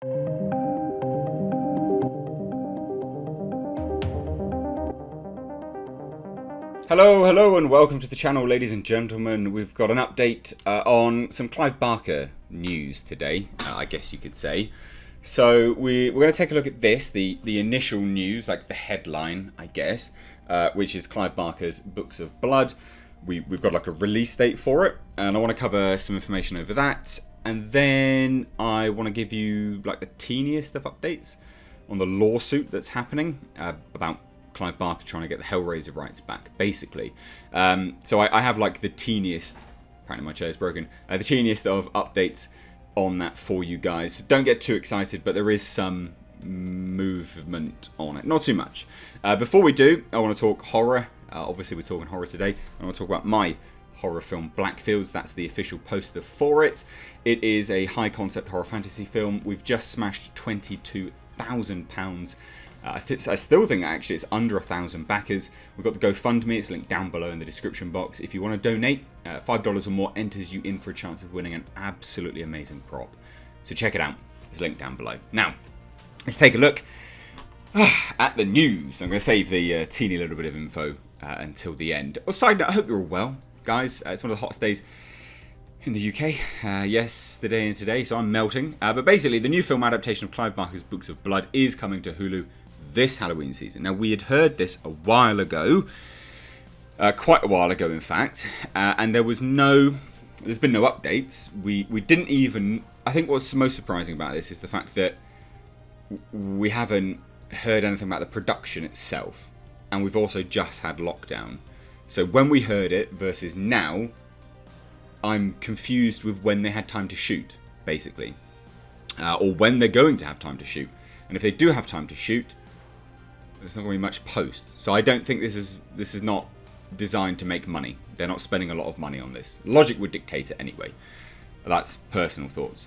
Hello, and welcome to the channel, ladies and gentlemen. We've got an update on some Clive Barker news today, I guess you could say. So we're going to take a look at this, the initial news, like the headline, I guess, which is Clive Barker's Books of Blood. We've got like a release date for it, and I want to cover some information over that. And then I want to give you like the teeniest of updates on the lawsuit that's happening about Clive Barker trying to get the Hellraiser rights back, basically. So I have like the teeniest, apparently my chair's broken, the teeniest of updates on that for you guys. So don't get too excited, but there is some movement on it. Not too much. Before we do, I want to talk horror. Obviously we're talking horror today. I want to talk about my horror film Blackfields. That's the official poster for it. It is a high concept horror fantasy film. We've just smashed £22,000. I still think actually it's under 1,000 backers. We've got the GoFundMe, it's linked down below in the description box. If you want to donate, $5 or more enters you in for a chance of winning an absolutely amazing prop. So check it out, it's linked down below. Now, let's take a look at the news. I'm going to save the teeny little bit of info until the end. Oh, side note, I hope you're all well, guys. It's one of the hottest days in the UK, yesterday and today, so I'm melting. But basically, the new film adaptation of Clive Barker's Books of Blood is coming to Hulu this Halloween season. Now, we had heard this a while ago, quite a while ago in fact, and there's been no updates. We didn't even, I think what's most surprising about this is the fact that we haven't heard anything about the production itself, and we've also just had lockdown. So when we heard it versus now, I'm confused with when they had time to shoot, basically, or when they're going to have time to shoot. And if they do have time to shoot, there's not going to be much post. So I don't think this is not designed to make money. They're not spending a lot of money on this. Logic would dictate it anyway. That's personal thoughts.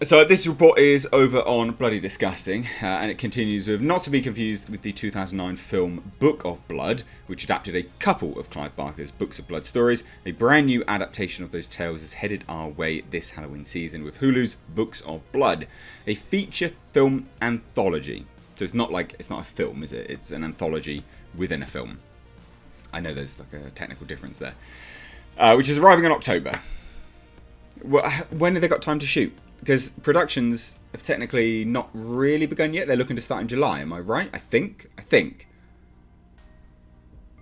So this report is over on Bloody Disgusting, and it continues with, not to be confused with the 2009 film Book of Blood, which adapted a couple of Clive Barker's Books of Blood stories. A brand new adaptation of those tales is headed our way this Halloween season with Hulu's Books of Blood, a feature film anthology. So it's not a film, is it? It's an anthology within a film. I know there's like a technical difference there. Which is arriving in October. When have they got time to shoot? Because productions have technically not really begun yet. They're looking to start in July, am I right? I think.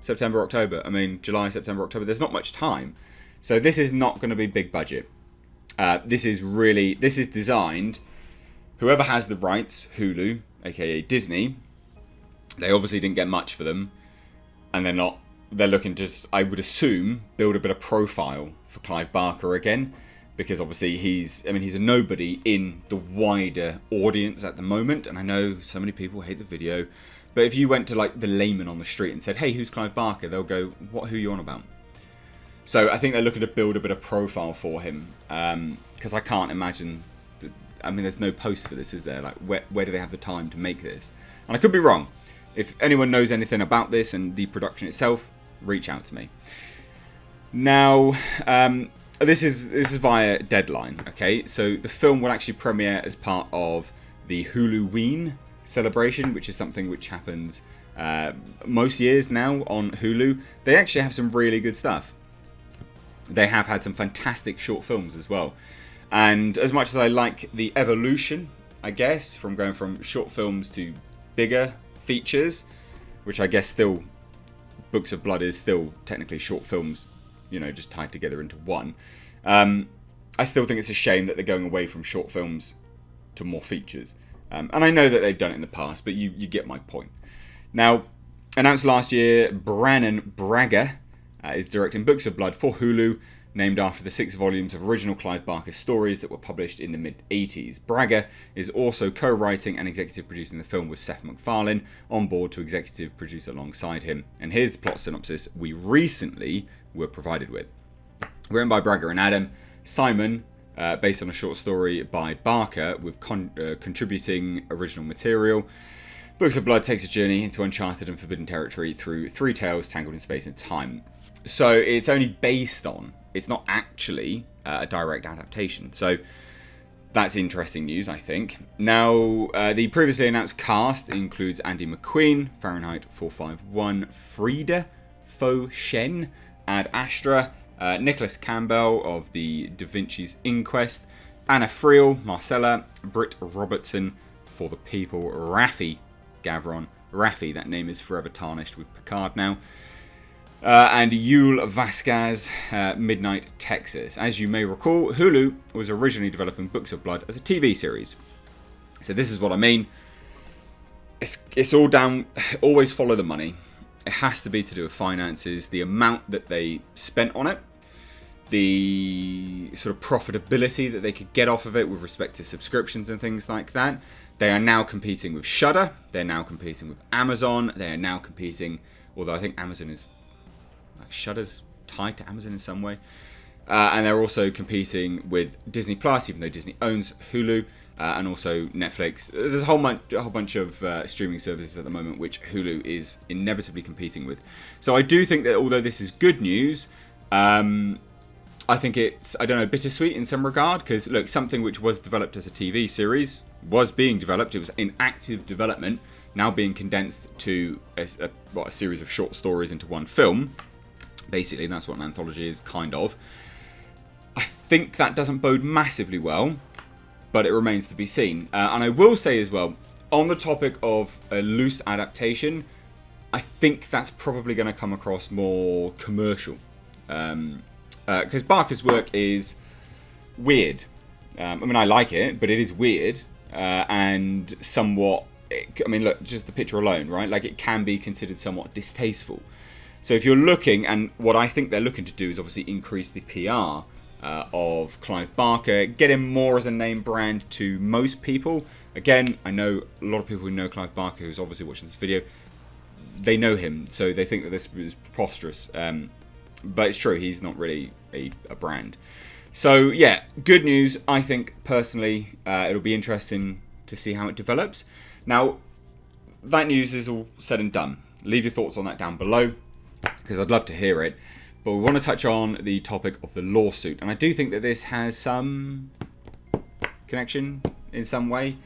September, October. I mean, July, September, October. There's not much time. So this is not going to be big budget. This is designed, whoever has the rights, Hulu, aka Disney, they obviously didn't get much for them. And they're looking to, I would assume, build a bit of profile for Clive Barker again. Because obviously he's a nobody in the wider audience at the moment. And I know so many people hate the video. But if you went to like the layman on the street and said, hey, who's Clive Barker? They'll go, who are you on about? So I think they're looking to build a bit of profile for him. Because I can't imagine, there's no post for this, is there? Like, where do they have the time to make this? And I could be wrong. If anyone knows anything about this and the production itself, reach out to me. Now, This is via Deadline, okay? So the film will actually premiere as part of the Huluween celebration, which is something which happens most years now on Hulu. They actually have some really good stuff. They have had some fantastic short films as well. And as much as I like the evolution, I guess, from going from short films to bigger features, which I guess still, Books of Blood is still technically short films, just tied together into one. I still think it's a shame that they're going away from short films to more features. And I know that they've done it in the past, but you get my point. Now, announced last year, Brannon Braga is directing Books of Blood for Hulu, named after the 6 volumes of original Clive Barker stories that were published in the mid-80s. Braga is also co-writing and executive producing the film with Seth MacFarlane on board to executive produce alongside him. And here's the plot synopsis we recently were provided with. Written by Braga and Adam, Simon, based on a short story by Barker with contributing original material. Books of Blood takes a journey into uncharted and forbidden territory through 3 tales tangled in space and time. So it's only based on, it's not actually a direct adaptation. So that's interesting news, I think. Now, the previously announced cast includes Andy McQueen, Fahrenheit 451, Frida, Fo Shen, Ad Astra, Nicholas Campbell of the Da Vinci's Inquest, Anna Friel, Marcella, Britt Robertson for the People, Raffi Gavron. Raffi, that name is forever tarnished with Picard now. And Yul Vasquez, Midnight Texas. As you may recall, Hulu was originally developing Books of Blood as a TV series. So this is what I mean. It's all down, always follow the money. It has to be to do with finances, the amount that they spent on it, the sort of profitability that they could get off of it with respect to subscriptions and things like that. They are now competing with Shudder. They're now competing with Amazon. They are now competing, although I think Amazon is... Shudder's tied to Amazon in some way, and they're also competing with Disney Plus, even though Disney owns Hulu, and also Netflix. There's a whole bunch of streaming services at the moment which Hulu is inevitably competing with. So I do think that although this is good news, I think it's, I don't know, bittersweet in some regard, because look, something which was developed as a TV series was being developed. It was in active development, now being condensed to a series of short stories into one film. Basically, that's what an anthology is, kind of. I think that doesn't bode massively well, but it remains to be seen. And I will say as well, on the topic of a loose adaptation, I think that's probably going to come across more commercial. Because Barker's work is weird. I mean, I like it, but it is weird. And somewhat... I mean, look, just the picture alone, right? Like, it can be considered somewhat distasteful. So if you're looking, and what I think they're looking to do is obviously increase the PR of Clive Barker, get him more as a name brand to most people. Again, I know a lot of people who know Clive Barker, who's obviously watching this video, they know him, so they think that this is preposterous. But it's true, he's not really a brand. So yeah, good news. I think personally it'll be interesting to see how it develops. Now, that news is all said and done. Leave your thoughts on that down below, because I'd love to hear it. But we want to touch on the topic of the lawsuit. And I do think that this has some connection in some way.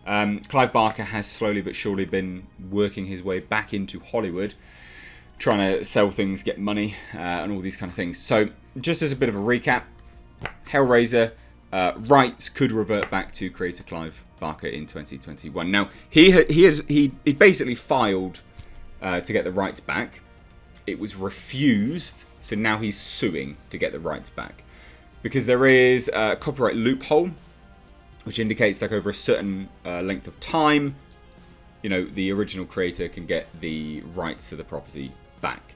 Clive Barker has slowly but surely been working his way back into Hollywood, trying to sell things, get money, and all these kind of things. So just as a bit of a recap, Hellraiser rights could revert back to creator Clive Barker in 2021. Now, he basically filed to get the rights back. It was refused, so now he's suing to get the rights back. Because there is a copyright loophole, which indicates like over a certain length of time, you know, the original creator can get the rights to the property back.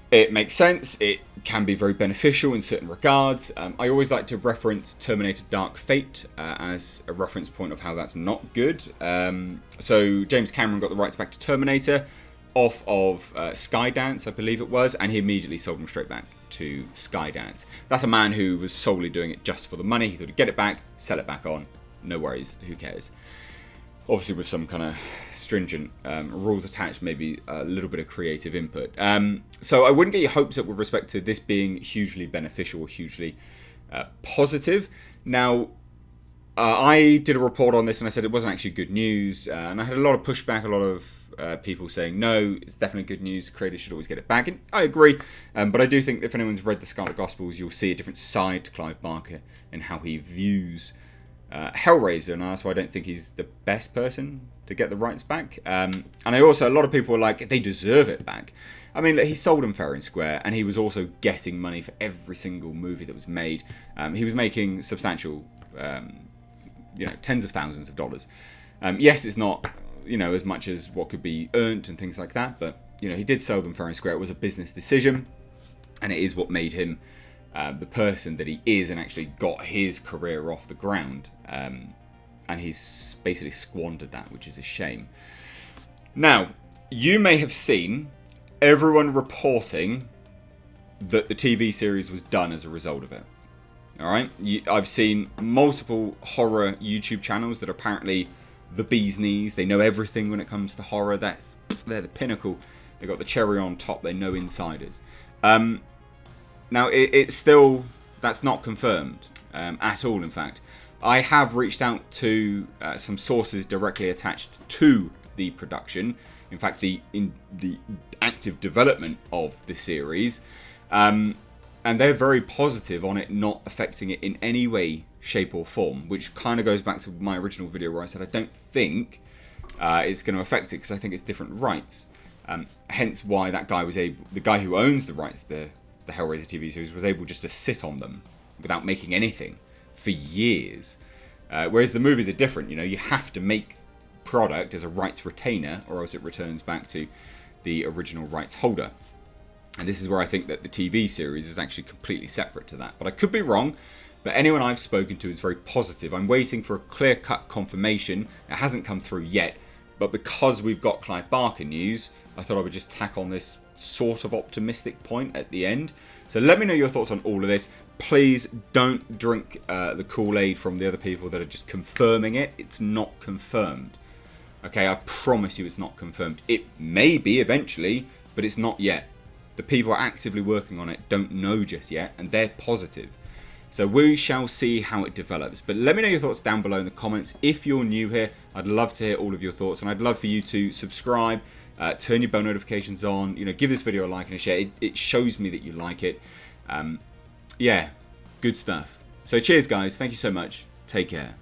It makes sense. It can be very beneficial in certain regards. I always like to reference Terminator Dark Fate as a reference point of how that's not good. So James Cameron got the rights back to Terminator off of Skydance, I believe it was, and he immediately sold them straight back to Skydance. That's a man who was solely doing it just for the money. He thought he'd get it back, sell it back on, no worries, who cares? Obviously with some kind of stringent rules attached, maybe a little bit of creative input. So I wouldn't get your hopes up with respect to this being hugely beneficial or hugely positive. Now, I did a report on this and I said it wasn't actually good news, and I had a lot of pushback, a lot of people saying no, it's definitely good news, creators should always get it back, and I agree, but I do think if anyone's read the Scarlet Gospels, you'll see a different side to Clive Barker and how he views Hellraiser, and that's why I don't think he's the best person to get the rights back. And I also, a lot of people are like, they deserve it back. I mean, he sold them fair and square, and he was also getting money for every single movie that was made. He was making substantial, tens of thousands of dollars. Yes, it's not, as much as what could be earned and things like that, but, he did sell them fair and square. It was a business decision, and it is what made him the person that he is and actually got his career off the ground. And he's basically squandered that, which is a shame. Now, you may have seen everyone reporting that the TV series was done as a result of it. Alright? I've seen multiple horror YouTube channels that are apparently the bee's knees. They know everything when it comes to horror. They're the pinnacle. They got the cherry on top. They know insiders. Now, it's still... That's not confirmed at all, in fact. I have reached out to some sources directly attached to the production. In fact, in the active development of the series. And they're very positive on it not affecting it in any way, shape or form, which kind of goes back to my original video where I said I don't think it's going to affect it because I think it's different rights. Hence why that guy was able, the guy who owns the rights to the Hellraiser TV series, was able just to sit on them without making anything for years. Whereas the movies are different, you know, you have to make product as a rights retainer or else it returns back to the original rights holder. And this is where I think that the TV series is actually completely separate to that. But I could be wrong, but anyone I've spoken to is very positive. I'm waiting for a clear-cut confirmation. It hasn't come through yet, but because we've got Clive Barker news, I thought I would just tack on this sort of optimistic point at the end. So let me know your thoughts on all of this. Please don't drink the Kool-Aid from the other people that are just confirming it. It's not confirmed. Okay, I promise you it's not confirmed. It may be eventually, but it's not yet. The people actively working on it don't know just yet, and they're positive. So we shall see how it develops. But let me know your thoughts down below in the comments. If you're new here, I'd love to hear all of your thoughts, and I'd love for you to subscribe, turn your bell notifications on, you know, give this video a like and a share. It shows me that you like it. Yeah, good stuff. So cheers, guys. Thank you so much. Take care.